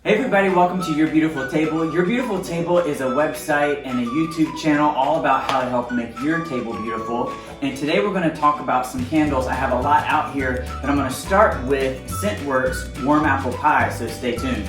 Hey everybody, welcome to Your Beautiful Table. Your Beautiful Table is a website and a YouTube channel all about how to help make your table beautiful. And today we're going to talk about some candles. I have a lot out here, but I'm going to start with ScentWorx Warm Apple Pie, so stay tuned.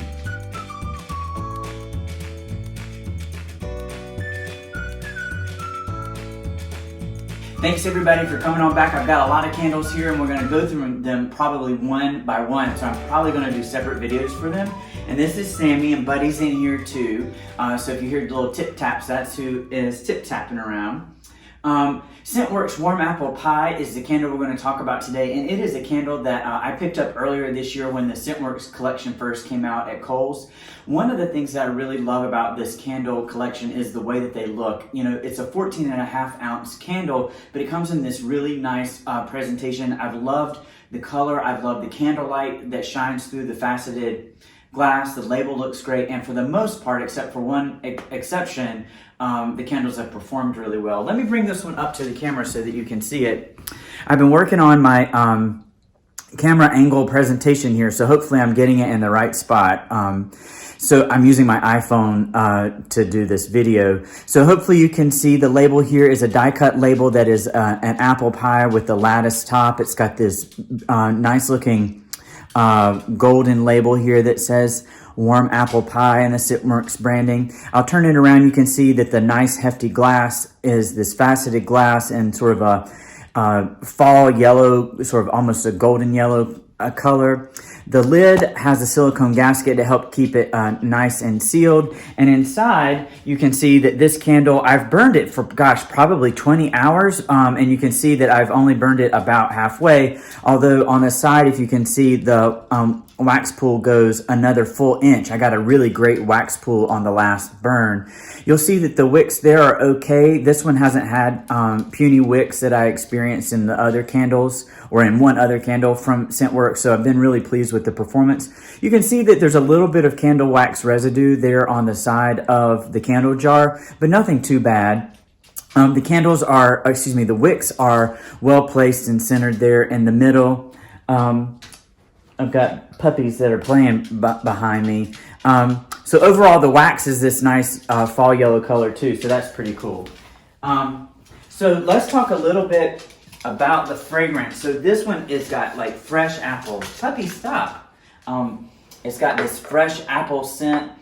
Thanks everybody for coming on back. I've got a lot of candles here and we're going to go through them probably one by one. So I'm probably going to do separate videos for them. And this is Sammy and Buddy's in here too. So if you hear little tip taps, that's who is tip tapping around. ScentWorx Warm Apple Pie is the candle we're going to talk about today, and it is a candle that I picked up earlier this year when the ScentWorx collection first came out at Kohl's. One of the things that I really love about this candle collection is the way that they look. You know, it's a 14.5-ounce candle, but it comes in this really nice presentation. I've loved the color, I've loved the candlelight that shines through the faceted glass. The label looks great, and for the most part, except for one exception, the candles have performed really well. Let me bring this one up to the camera so that you can see it. I've been working on my camera angle presentation here, so hopefully I'm getting it in the right spot. So I'm using my iPhone to do this video. So hopefully you can see the label here is a die cut label that is an apple pie with the lattice top. It's got this nice looking golden label here that says Warm Apple Pie and the ScentWorx branding. I'll turn it around. You can see that the nice hefty glass is this faceted glass and sort of a fall yellow, sort of almost a golden yellow color. The lid has a silicone gasket to help keep it nice and sealed. And inside, you can see that this candle, I've burned it for, gosh, probably 20 hours. And you can see that I've only burned it about halfway. Although on the side, if you can see, the wax pool goes another full inch. I got a really great wax pool on the last burn. You'll see that the wicks there are okay. This one hasn't had puny wicks that I experienced in the other candles, or in one other candle from ScentWorx, so I've been really pleased with the performance. You can see that there's a little bit of candle wax residue there on the side of the candle jar, but nothing too bad. The wicks are well placed and centered there in the middle. I've got puppies that are playing behind me. So overall, the wax is this nice fall yellow color too, so that's pretty cool. So let's talk a little bit about the fragrance. So this one is got like fresh apple. Puppy, stop. It's got this fresh apple scent,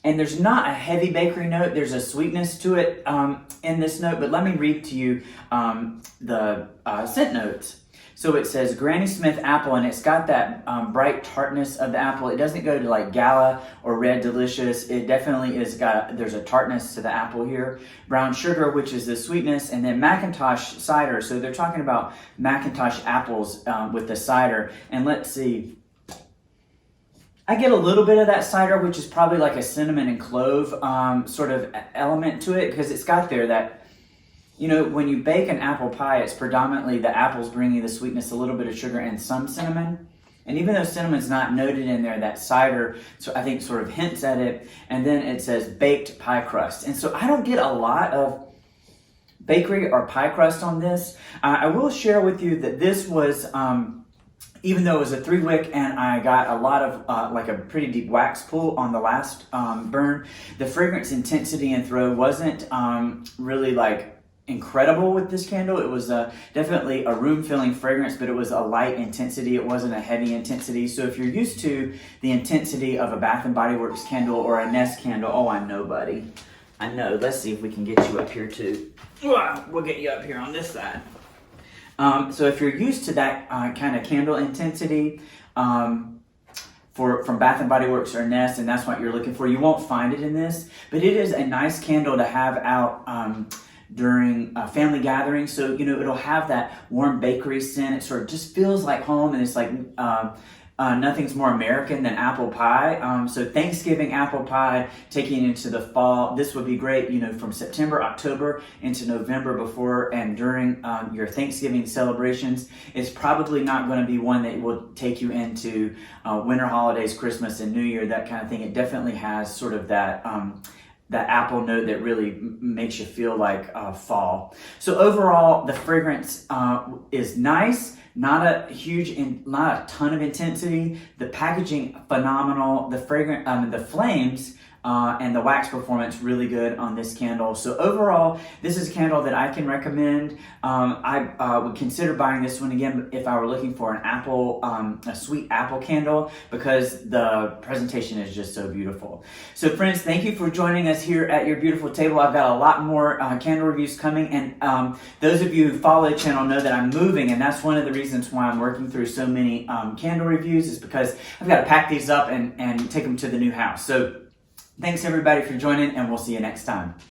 and there's not a heavy bakery note. There's a sweetness to it in this note, but let me read to you the scent notes. So it says Granny Smith apple, and it's got that bright tartness of the apple. It doesn't go to like Gala or Red Delicious. It definitely is there's a tartness to the apple here. Brown sugar, which is the sweetness, and then Macintosh cider. So they're talking about Macintosh apples with the cider. And let's see. I get a little bit of that cider, which is probably like a cinnamon and clove sort of element to it, because it's got there that, you know, when you bake an apple pie, it's predominantly the apples bringing the sweetness, a little bit of sugar, and some cinnamon. And even though cinnamon's not noted in there, that cider, so I think, sort of hints at it. And then it says baked pie crust. And so I don't get a lot of bakery or pie crust on this. I will share with you that this was, even though it was a 3-wick and I got a lot of, like a pretty deep wax pool on the last burn, the fragrance intensity and throw wasn't really like incredible with this candle. It was definitely a room-filling fragrance, but it was a light intensity. It wasn't a heavy intensity. So if you're used to the intensity of a Bath & Body Works candle or a Nest candle, oh, I know, buddy. I know. Let's see if we can get you up here too. We'll get you up here on this side. So if you're used to that kind of candle intensity from Bath & Body Works or Nest, and that's what you're looking for, you won't find it in this. But it is a nice candle to have out during family gatherings. So, you know, it'll have that warm bakery scent. It sort of just feels like home, and it's like nothing's more American than apple pie. So Thanksgiving apple pie, taking it into the fall, this would be great, you know, from September, October into November, before and during your Thanksgiving celebrations. It's probably not going to be one that will take you into winter holidays, Christmas and New Year, that kind of thing. It definitely has sort of that that apple note that really makes you feel like fall. So overall, the fragrance is nice. Not a ton of intensity. The packaging phenomenal. The the flames and the wax performance really good on this candle. So overall, this is a candle that I can recommend. I would consider buying this one again if I were looking for an apple, a sweet apple candle, because the presentation is just so beautiful. So friends, thank you for joining us here at your beautiful table. I've got a lot more candle reviews coming, and those of you who follow the channel know that I'm moving, and that's one of the reasons why I'm working through so many candle reviews, is because I've got to pack these up and take them to the new house. So thanks everybody for joining, and we'll see you next time.